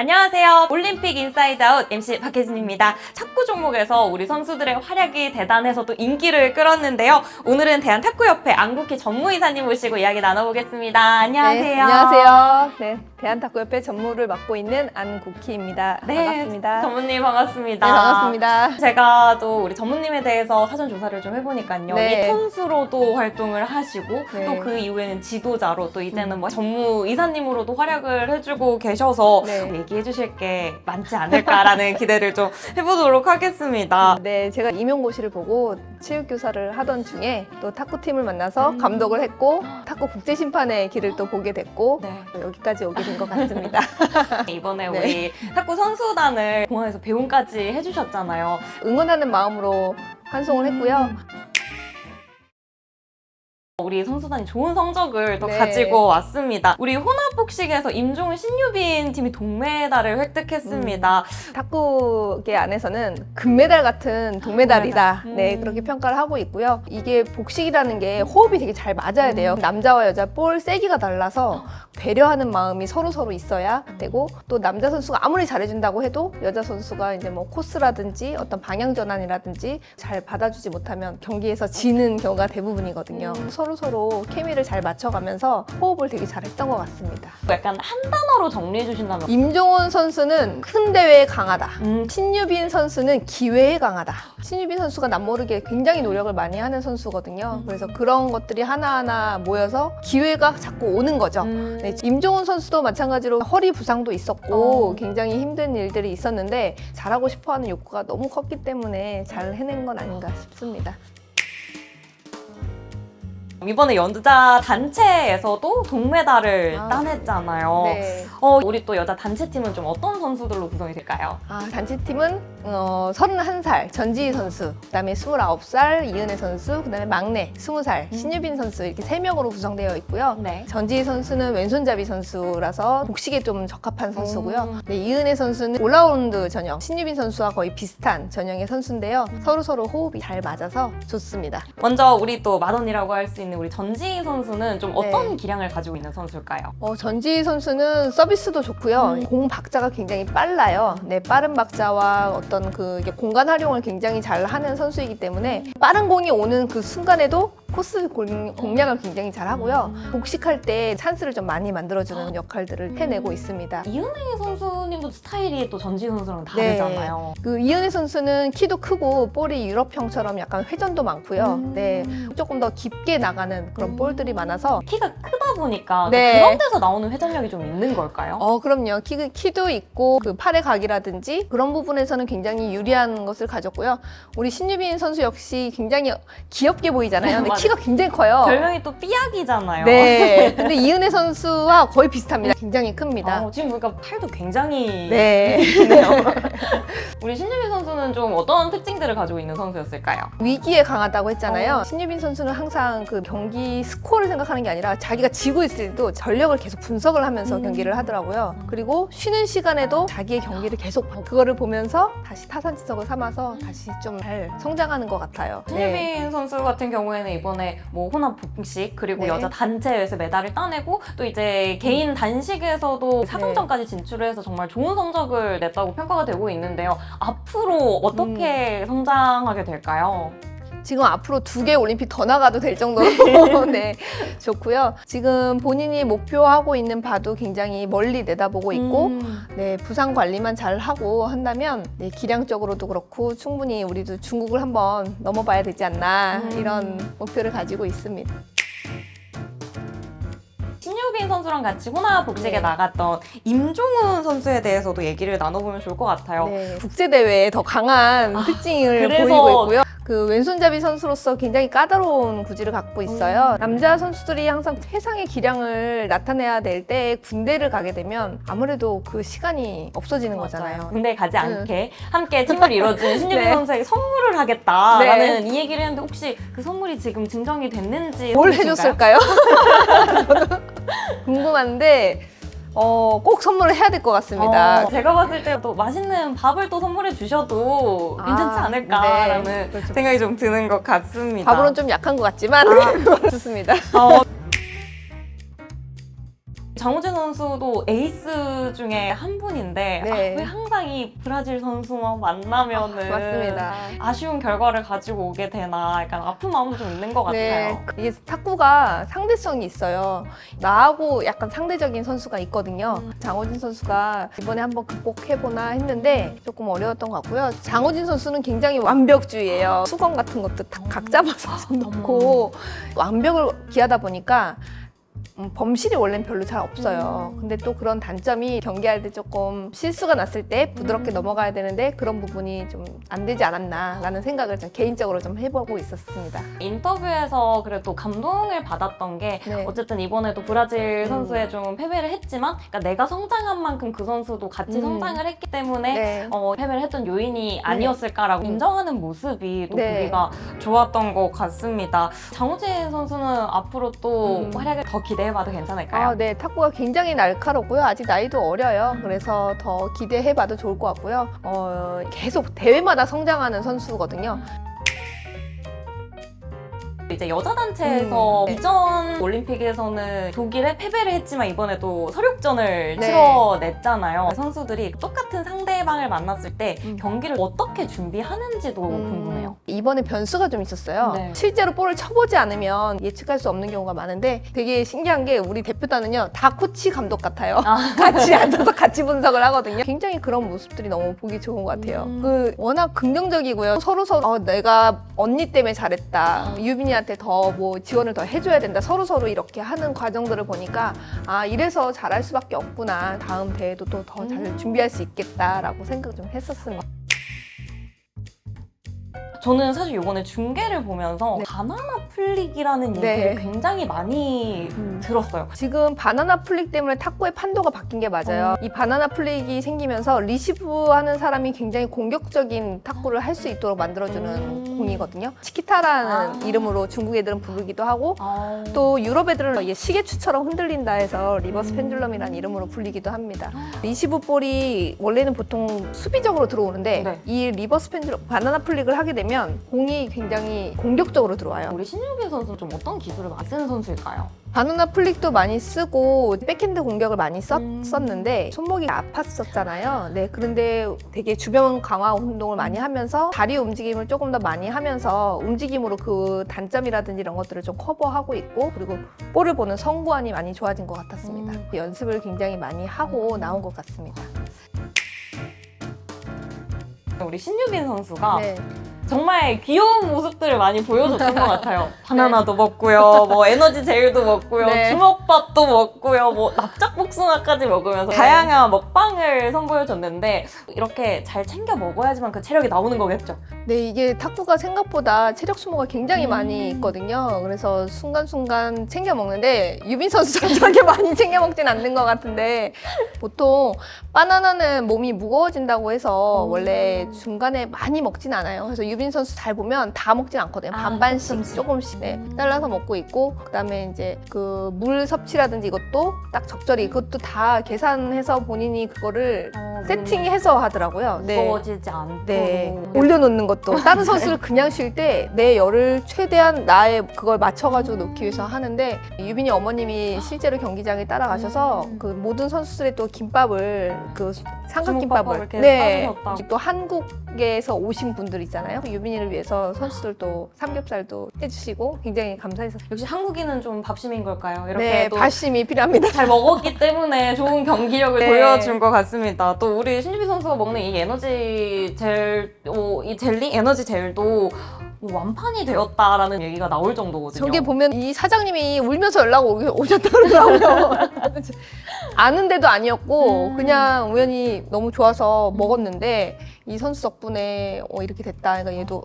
안녕하세요. 올림픽 인사이드 아웃 MC 박혜진입니다. 탁구 종목에서 우리 선수들의 활약이 대단해서 또 인기를 끌었는데요. 오늘은 대한탁구협회 안국희 전무이사님 모시고 이야기 나눠보겠습니다. 안녕하세요. 네, 안녕하세요. 네, 대한탁구협회 전무를 맡고 있는 안국희입니다. 네, 반갑습니다. 전무님 반갑습니다. 네, 반갑습니다. 제가 또 우리 전무님에 대해서 사전 조사를 좀 해보니까요. 네. 이 선수로도 활동을 하시고 네. 또 그 이후에는 지도자로 또 이제는 뭐 전무이사님으로도 활약을 해주고 계셔서 네. 얘기해 주실 게 많지 않을까라는 기대를 좀 해보도록 하겠습니다. 네, 제가 임용고시를 보고 체육교사를 하던 중에 또 탁구팀을 만나서 감독을 했고 탁구 국제심판의 길을 또 보게 됐고 네. 여기까지 오게 된 것 같습니다. 이번에 네. 우리 탁구 선수단을 공항에서 배웅까지 해주셨잖아요. 응원하는 마음으로 환송을 했고요. 우리 선수단이 좋은 성적을 또 네. 가지고 왔습니다. 우리 혼합복식에서 임종훈 신유빈 팀이 동메달을 획득했습니다. 탁구계 안에서는 금메달 같은 동메달이다. 동메달. 네, 그렇게 평가를 하고 있고요. 이게 복식이라는 게 호흡이 되게 잘 맞아야 돼요. 남자와 여자 볼 세기가 달라서 배려하는 마음이 서로 있어야 되고, 또 남자 선수가 아무리 잘해준다고 해도 여자 선수가 이제 뭐 코스라든지 어떤 방향 전환이라든지 잘 받아주지 못하면 경기에서 지는 경우가 대부분이거든요. 서로 케미를 잘 맞춰가면서 호흡을 되게 잘했던 것 같습니다. 약간 한 단어로 정리해 주신다면 임종원 선수는 큰 대회에 강하다. 신유빈 선수는 기회에 강하다. 신유빈 선수가 남모르게 굉장히 노력을 많이 하는 선수거든요. 그래서 그런 것들이 하나하나 모여서 기회가 자꾸 오는 거죠. 네, 임종원 선수도 마찬가지로 허리 부상도 있었고 굉장히 힘든 일들이 있었는데 잘하고 싶어하는 욕구가 너무 컸기 때문에 잘 해낸 건 아닌가 싶습니다. 이번에 여자 단체에서도 동메달을 따냈잖아요. 네. 우리 또 여자 단체팀은 좀 어떤 선수들로 구성이 될까요? 단체팀은 31살 전지희 선수, 그다음에 29살 이은혜 선수, 그다음에 막내 20살 신유빈 선수, 이렇게 3명으로 구성되어 있고요. 네. 전지희 선수는 왼손잡이 선수라서 복식에 좀 적합한 선수고요. 네, 이은혜 선수는 올라운드 전형, 신유빈 선수와 거의 비슷한 전형의 선수인데요. 서로 호흡이 잘 맞아서 좋습니다. 먼저 우리 또 맏언니라고 할 수 있는 우리 전지희 선수는 좀 어떤 네. 기량을 가지고 있는 선수일까요? 전지희 선수는 서비스도 좋고요. 공 박자가 굉장히 빨라요. 네, 빠른 박자와 어떤 이게 공간 활용을 굉장히 잘 하는 선수이기 때문에 빠른 공이 오는 그 순간에도 코스 공략을 굉장히 잘 하고요. 복식할 때 찬스를 좀 많이 만들어주는 역할들을 해내고 있습니다. 이은혜 선수님도 스타일이 또 전지희 선수랑 다르잖아요. 그 이은혜 선수는 키도 크고 볼이 유럽형처럼 약간 회전도 많고요. 네, 조금 더 깊게 나가는 그런 볼들이 많아서 키가 크다 보니까 네. 그런 데서 나오는 회전력이 좀 있는 걸까요? 그럼요. 키도 있고 그 팔의 각이라든지 그런 부분에서는 굉장히 유리한 것을 가졌고요. 우리 신유빈 선수 역시 굉장히 귀엽게 보이잖아요. 근데 맞아요. 키가 굉장히 커요. 별명이 또 삐약이잖아요. 네. 근데 이은혜 선수와 거의 비슷합니다. 굉장히 큽니다. 지금 보니까 팔도 굉장히 네. 네요. 우리 신유빈 선수는 좀 어떤 특징들을 가지고 있는 선수였을까요? 위기에 강하다고 했잖아요. 신유빈 선수는 항상 그 경기 스코어를 생각하는 게 아니라 자기가 지고 있을 때도 전력을 계속 분석을 하면서 경기를 하더라고요. 그리고 쉬는 시간에도 자기의 경기를 계속 그거를 보면서 다시 타산지석을 삼아서 다시 좀 잘 성장하는 것 같아요. 신유빈 선수 같은 경우에는 이번에 뭐 혼합 복식 그리고 네. 여자 단체에서 메달을 따내고 또 이제 개인 단식에서도 4강전까지 진출을 해서 정말 좋은 성적을 냈다고 평가가 되고 있는데요. 앞으로 어떻게 성장하게 될까요? 지금 앞으로 2개 올림픽 더 나가도 될 정도로 네, 좋고요. 지금 본인이 목표하고 있는 바도 굉장히 멀리 내다보고 있고 네, 부상 관리만 잘 하고 한다면 네, 기량적으로도 그렇고 충분히 우리도 중국을 한번 넘어봐야 되지 않나 이런 목표를 가지고 있습니다. 신유빈 선수랑 같이 혼합 복식에 네. 나갔던 임종훈 선수에 대해서도 얘기를 나눠보면 좋을 것 같아요. 네, 국제대회에 더 강한 특징을 그래서- 보이고 있고요. 그 왼손잡이 선수로서 굉장히 까다로운 구질을 갖고 있어요. 남자 선수들이 항상 최상의 기량을 나타내야 될 때 군대를 가게 되면 아무래도 그 시간이 없어지는 거잖아요. 군대 가지 않게 함께 팀을 이뤄준 신유빈 네. 선수에게 선물을 하겠다라는 이 얘기를 했는데 혹시 그 선물이 지금 증정이 됐는지 뭘 혹시신가요? 해줬을까요? 궁금한데 꼭 선물을 해야 될 것 같습니다. 제가 봤을 때 또 맛있는 밥을 또 선물해 주셔도 괜찮지 않을까라는 네. 그렇죠. 생각이 좀 드는 것 같습니다. 밥으로는 좀 약한 것 같지만 좋습니다. 장우진 선수도 에이스 중에 한 분인데 네. 왜 항상 이 브라질 선수만 만나면은 맞습니다. 아쉬운 결과를 가지고 오게 되나 약간 아픈 마음도 좀 있는 것 같아요. 네, 이게 탁구가 상대성이 있어요. 나하고 약간 상대적인 선수가 있거든요. 장호진 선수가 이번에 한번 극복해보나 했는데 조금 어려웠던 것 같고요. 장호진 선수는 굉장히 완벽주의예요. 수건 같은 것도 다 각 잡아서 놓고 완벽을 기하다 보니까 범실이 원래는 별로 잘 없어요. 근데 또 그런 단점이 경기할 때 조금 실수가 났을 때 부드럽게 넘어가야 되는데 그런 부분이 좀 안 되지 않았나라는 생각을 좀 개인적으로 좀 해보고 있었습니다. 인터뷰에서 그래도 감동을 받았던 게 네. 어쨌든 이번에도 브라질 선수에 좀 패배를 했지만 그러니까 내가 성장한 만큼 그 선수도 같이 성장을 했기 때문에 네. 패배를 했던 요인이 아니었을까라고 인정하는 모습이 또 네. 보기가 좋았던 것 같습니다. 장우진 선수는 앞으로 또 활약을 더 기대해봐도 괜찮을까요? 네, 탁구가 굉장히 날카롭고요. 아직 나이도 어려요. 그래서 더 기대해봐도 좋을 것 같고요. 계속 대회마다 성장하는 선수거든요. 이제 여자 단체에서 네. 이전 올림픽에서는 독일에 패배를 했지만 이번에도 서륙전을 네. 치러냈잖아요. 선수들이 똑같은 상대방을 만났을 때 경기를 어떻게 준비하는지도 음. 궁금해요. 이번에 변수가 좀 있었어요. 네. 실제로 볼을 쳐보지 않으면 예측할 수 없는 경우가 많은데 되게 신기한 게 우리 대표단은요 다 코치 감독 같아요. 같이 앉아서 같이 분석을 하거든요. 굉장히 그런 모습들이 너무 보기 좋은 것 같아요. 워낙 긍정적이고요. 서로 내가 언니 때문에 잘했다. 유빈이한테 더 뭐 지원을 더 해줘야 된다. 서로 이렇게 하는 과정들을 보니까 이래서 잘할 수밖에 없구나. 다음 대회도 또 더 잘 준비할 수 있겠다라고 생각 좀 했었습니다. 저는 사실 이번에 중계를 보면서 네. 바나나 플릭이라는 네. 얘기를 굉장히 많이 들었어요. 지금 바나나 플릭 때문에 탁구의 판도가 바뀐 게 맞아요. 이 바나나 플릭이 생기면서 리시브하는 사람이 굉장히 공격적인 탁구를 할 수 있도록 만들어주는 공이거든요. 치키타라는 이름으로 중국 애들은 부르기도 하고 또 유럽 애들은 이게 시계추처럼 흔들린다 해서 리버스 펜듈럼이라는 이름으로 불리기도 합니다. 리시브 볼이 원래는 보통 수비적으로 들어오는데 네. 이 리버스 펜듈럼 바나나 플릭을 하게 되면 공이 굉장히 공격적으로 들어와요. 우리 신유빈 선수는 좀 어떤 기술을 많이 쓰는 선수일까요? 바나나 플릭도 많이 쓰고 백핸드 공격을 많이 썼는데 손목이 아팠었잖아요. 네, 그런데 되게 주변 강화 운동을 많이 하면서 다리 움직임을 조금 더 많이 하면서 움직임으로 그 단점이라든지 이런 것들을 좀 커버하고 있고 그리고 볼을 보는 성구안이 많이 좋아진 것 같았습니다. 연습을 굉장히 많이 하고 나온 것 같습니다. 우리 신유빈 선수가 네. 정말 귀여운 모습들을 많이 보여줬던 것 같아요. 바나나도 먹고요, 뭐 에너지 젤도 먹고요, 네. 주먹밥도 먹고요, 뭐 납작복숭아까지 먹으면서 네. 다양한 먹방을 선보여줬는데 이렇게 잘 챙겨 먹어야지만 그 체력이 나오는 거겠죠? 네, 이게 탁구가 생각보다 체력 소모가 굉장히 많이 있거든요. 그래서 순간순간 챙겨 먹는데 유빈 선수처럼 저렇게 많이 챙겨 먹진 않는 것 같은데 보통 바나나는 몸이 무거워진다고 해서 원래 중간에 많이 먹진 않아요. 그래서 유빈 선수 잘 보면 다 먹진 않거든요. 반반씩 조금씩 잘라서 먹고 있고 그다음에 이제 그 물 섭취라든지 이것도 딱 적절히 그것도 다 계산해서 본인이 그거를 세팅해서 하더라고요. 네. 무거워지지 않도록. 네, 올려놓는 것도 다른 선수를 그냥 쉴 때 내 열을 최대한 나의 그걸 맞춰가지고 놓기 위해서 하는데 유빈이 어머님이 실제로 경기장에 따라가셔서 그 모든 선수들의 또 김밥을 그 삼각김밥을 이렇게 싸주셨다고. 또 한국에서 오신 분들 있잖아요. 유빈이를 위해서 선수들도 삼겹살도 해주시고 굉장히 감사했었어요. 역시 한국인은 좀 밥심인 걸까요? 이렇게 네, 또 밥심이 필요합니다. 잘 먹었기 때문에 좋은 경기력을 네. 보여준 것 같습니다. 또 우리 신유빈 선수가 먹는 이 에너지 젤, 이 젤리 에너지 젤도 완판이 되었다라는 얘기가 나올 정도거든요. 저게 보면 이 사장님이 울면서 연락 오셨다 그러더라고요. 아는데도 아니었고 그냥 우연히 너무 좋아서 먹었는데 이 선수 덕분에 이렇게 됐다. 그러니까 얘도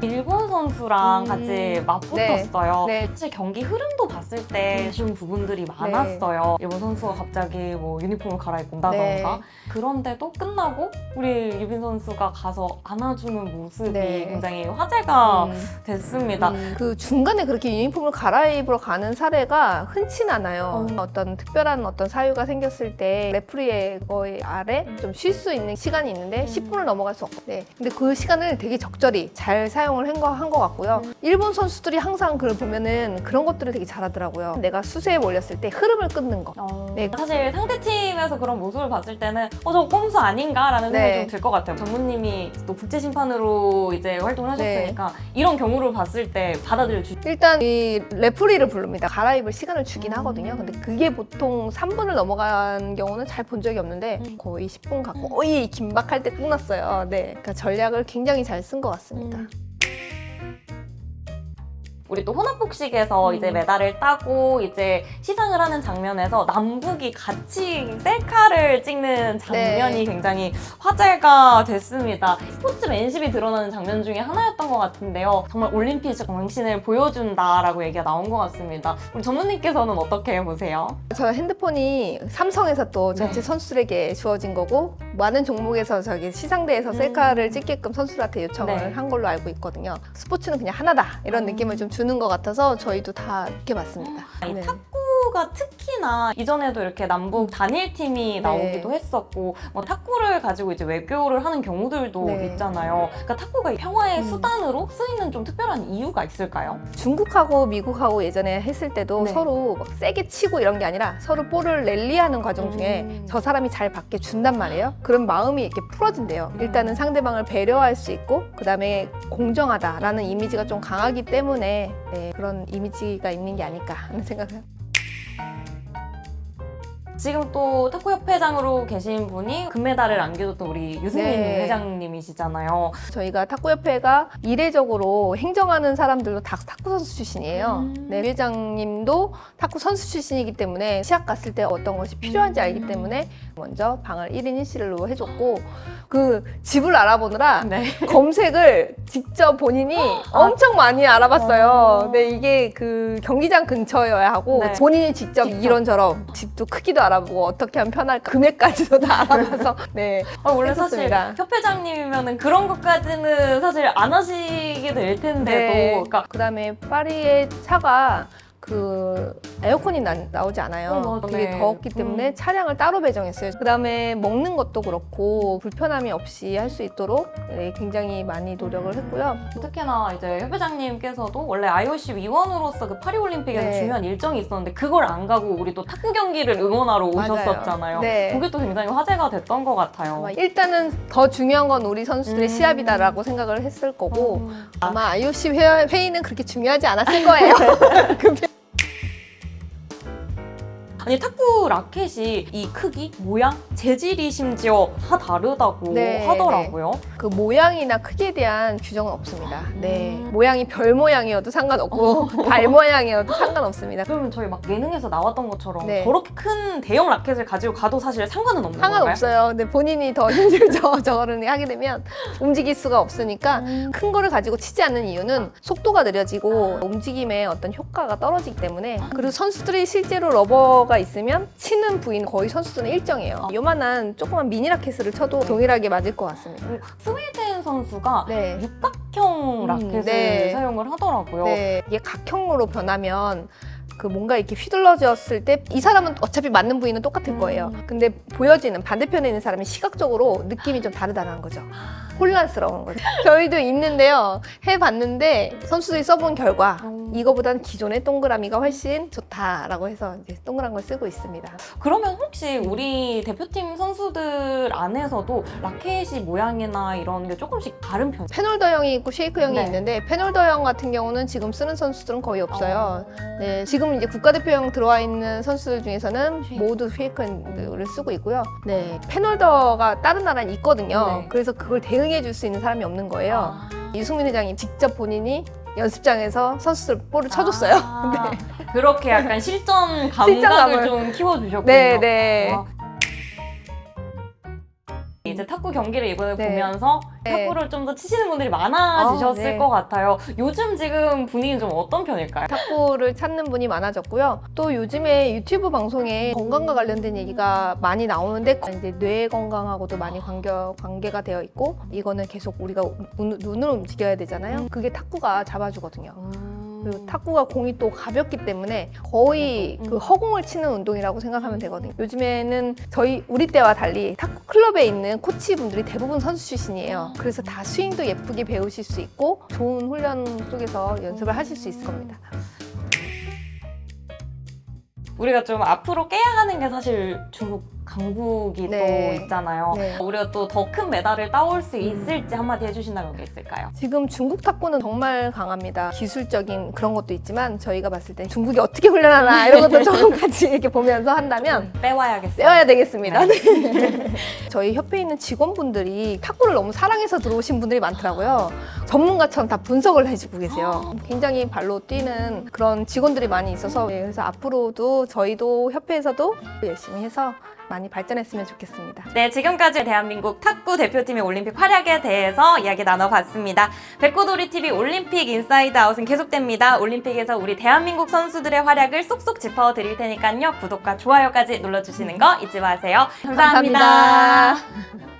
일본 선수랑 같이 맞붙었어요. 네. 사실 경기 흐름도 봤을 때 아쉬운 부분들이 많았어요. 일본 선수가 갑자기 뭐 유니폼을 갈아입고 온다던가. 네. 그런데도 끝나고 우리 유빈 선수가 가서 안아주는 모습이 네. 굉장히 화제가 됐습니다. 그 중간에 그렇게 유니폼을 갈아입으러 가는 사례가 흔치 않아요. 어떤 특별한 어떤 사유가 생겼을 때 레프리의 거의 아래 좀 쉴 수 있는 시간이 있는데 10분을 넘어갈 수 없고. 네. 근데 그 시간을 되게 적절히 잘 사용 사용을 한 것 같고요. 일본 선수들이 항상 그걸 보면은 그런 것들을 되게 잘하더라고요. 내가 수세에 몰렸을 때 흐름을 끊는 거. 네. 사실 상대팀에서 그런 모습을 봤을 때는 저 꼼수 아닌가라는 네. 생각이 좀 들 것 같아요. 전무님이 또 국제심판으로 이제 활동을 하셨으니까 이런 경우를 봤을 때 받아들여 주시죠. 일단 이 레프리를 부릅니다. 갈아입을 시간을 주긴 하거든요. 근데 그게 보통 3분을 넘어간 경우는 잘 본 적이 없는데 거의 10분 가고 거의 긴박할 때 끝났어요. 네. 그러니까 전략을 굉장히 잘 쓴 것 같습니다. 우리 또 혼합복식에서 이제 메달을 따고 이제 시상을 하는 장면에서 남북이 같이 셀카를 찍는 장면이 굉장히 화제가 됐습니다. 스포츠맨십이 드러나는 장면 중에 하나였던 것 같은데요. 정말 올림픽 정신을 보여준다라고 얘기가 나온 것 같습니다. 우리 전무님께서는 어떻게 보세요? 저 핸드폰이 삼성에서 또 전체 네. 선수들에게 주어진 거고 많은 종목에서 저기 시상대에서 셀카를 찍게끔 선수들한테 요청을 네. 한 걸로 알고 있거든요. 스포츠는 그냥 하나다 이런 느낌을 좀 주는 것 같아서 저희도 다 이렇게 봤습니다. 이 네. 탁구가 특히나 이전에도 이렇게 남북 단일팀이 나오기도 했었고 뭐 탁구를 가지고 이제 외교를 하는 경우들도 네. 있잖아요. 그러니까 탁구가 평화의 수단으로 쓰이는 좀 특별한 이유가 있을까요? 중국하고 미국하고 예전에 했을 때도 네. 서로 막 세게 치고 이런 게 아니라 서로 볼을 랠리하는 과정 중에 저 사람이 잘 받게 준단 말이에요. 그런 마음이 이렇게 풀어진대요. 일단은 상대방을 배려할 수 있고 그다음에 공정하다라는 이미지가 좀 강하기 때문에 네, 그런 이미지가 있는 게 아닐까 하는 생각을 지금 또 탁구협회장으로 계신 분이 금메달을 안겨줬던 우리 유승민 네. 회장님이시잖아요. 저희가 탁구협회가 이례적으로 행정하는 사람들도 다 탁구 선수 출신이에요. 네, 회장님도 탁구 선수 출신이기 때문에 시합 갔을 때 어떤 것이 필요한지 알기 때문에 먼저 방을 1인 1실로 해줬고 그 집을 알아보느라 네. 검색을 직접 본인이 엄청 많이 알아봤어요. 네, 이게 그 경기장 근처여야 하고 네. 본인이 직접 이런저런 집도 크기도 알아보고 어떻게 하면 편할까 금액까지도 다 알아봐서 네. 원래 했었습니다. 사실 협회장님이면은 그런 것까지는 사실 안 하시게 될 텐데도 그러니까 그다음에 파리의 차가 그 에어컨이 나오지 않아요. 맞아. 되게 네. 더웠기 때문에 차량을 따로 배정했어요. 그다음에 먹는 것도 그렇고 불편함이 없이 할 수 있도록 네, 굉장히 많이 노력을 했고요. 특히나 이제 협회장님께서도 원래 IOC 위원으로서 그 파리올림픽에서 네. 중요한 일정이 있었는데 그걸 안 가고 우리 또 탁구 경기를 응원하러 맞아요. 오셨었잖아요. 네. 그게 또 굉장히 화제가 됐던 것 같아요. 일단은 더 중요한 건 우리 선수들의 시합이다라고 생각을 했을 거고 아마 IOC 회의는 그렇게 중요하지 않았을 거예요. 아니 탁구 라켓이 이 크기, 모양, 재질이 심지어 다 다르다고 네, 하더라고요. 그 모양이나 크기에 대한 규정은 없습니다. 네, 모양이 별 모양이어도 상관없고 발 모양이어도 상관없습니다. 그러면 저희 막 예능에서 나왔던 것처럼 네. 저렇게 큰 대형 라켓을 가지고 가도 사실 상관은 없는 건가요? 상관없어요. 근데 본인이 더 힘들죠. 저거를 하게 되면 움직일 수가 없으니까 큰 거를 가지고 치지 않는 이유는 속도가 느려지고 움직임의 어떤 효과가 떨어지기 때문에 그리고 선수들이 실제로 러버가 있으면 치는 부위는 거의 선수들은 일정해요. 요만한 조그만 미니 라켓을 쳐도 동일하게 맞을 것 같습니다. 스웨덴 선수가 네. 육각형 라켓을 네. 사용을 하더라고요. 네, 이게 각형으로 변하면 그 뭔가 이렇게 휘둘러졌을 때 이 사람은 어차피 맞는 부위는 똑같을 거예요. 근데 보여지는 반대편에 있는 사람이 시각적으로 느낌이 좀 다르다는 거죠. 혼란스러운 거죠. 저희도 있는데요. 해봤는데 선수들이 써본 결과 이거보다는 기존의 동그라미가 훨씬 좋다라고 해서 이제 동그란 걸 쓰고 있습니다. 그러면 혹시 우리 대표팀 선수들 안에서도 라켓이 모양이나 이런 게 조금씩 다른 편이에요? 펜홀더형이 있고 쉐이크형이 네. 있는데 펜홀더형 같은 경우는 지금 쓰는 선수들은 거의 없어요. 네, 지금 이제 국가대표형 들어와 있는 선수들 중에서는 모두 쉐이크를 쓰고 있고요. 네, 펜홀더가 다른 나라에 있거든요. 네. 그래서 그걸 대응해 줄 수 있는 사람이 없는 거예요. 유승민 회장이 직접 본인이 연습장에서 선수들 볼을 쳐줬어요. 네. 그렇게 약간 실전 감각을 실전감을. 좀 키워주셨군요. 네, 네. 와. 이제 탁구 경기를 이번에 네. 보면서 네. 탁구를 좀 더 치시는 분들이 많아지셨을 네. 것 같아요. 요즘 지금 분위기는 좀 어떤 편일까요? 탁구를 찾는 분이 많아졌고요. 또 요즘에 유튜브 방송에 건강과 관련된 얘기가 많이 나오는데 이제 뇌 건강하고도 많이 관계가 되어 있고 이거는 계속 우리가 눈으로 움직여야 되잖아요. 그게 탁구가 잡아주거든요. 그리고 탁구가 공이 또 가볍기 때문에 거의 그 허공을 치는 운동이라고 생각하면 되거든요. 요즘에는 우리 때와 달리 탁구 클럽에 있는 코치분들이 대부분 선수 출신이에요. 그래서 다 스윙도 예쁘게 배우실 수 있고 좋은 훈련 속에서 연습을 하실 수 있을 겁니다. 우리가 좀 앞으로 깨야 하는 게 사실 중국 강국이 네. 또 있잖아요. 네. 우리가 또 더 큰 메달을 따올 수 있을지 한마디 해주신다면 게 있을까요? 지금 중국 탁구는 정말 강합니다. 기술적인 그런 것도 있지만 저희가 봤을 때 중국이 어떻게 훈련하나 이런 것도 좀 같이 이렇게 보면서 한다면 빼와야겠어요. 빼와야 되겠습니다. 네. 저희 협회에 있는 직원분들이 탁구를 너무 사랑해서 들어오신 분들이 많더라고요. 전문가처럼 다 분석을 해주고 계세요. 굉장히 발로 뛰는 그런 직원들이 많이 있어서 그래서 앞으로도 저희도 협회에서도 열심히 해서 많이 발전했으면 좋겠습니다. 네, 지금까지 대한민국 탁구 대표팀의 올림픽 활약에 대해서 이야기 나눠봤습니다. 백구도리TV 올림픽 인사이드 아웃은 계속됩니다. 올림픽에서 우리 대한민국 선수들의 활약을 쏙쏙 짚어드릴 테니까요. 구독과 좋아요까지 눌러주시는 거 잊지 마세요. 감사합니다. 감사합니다.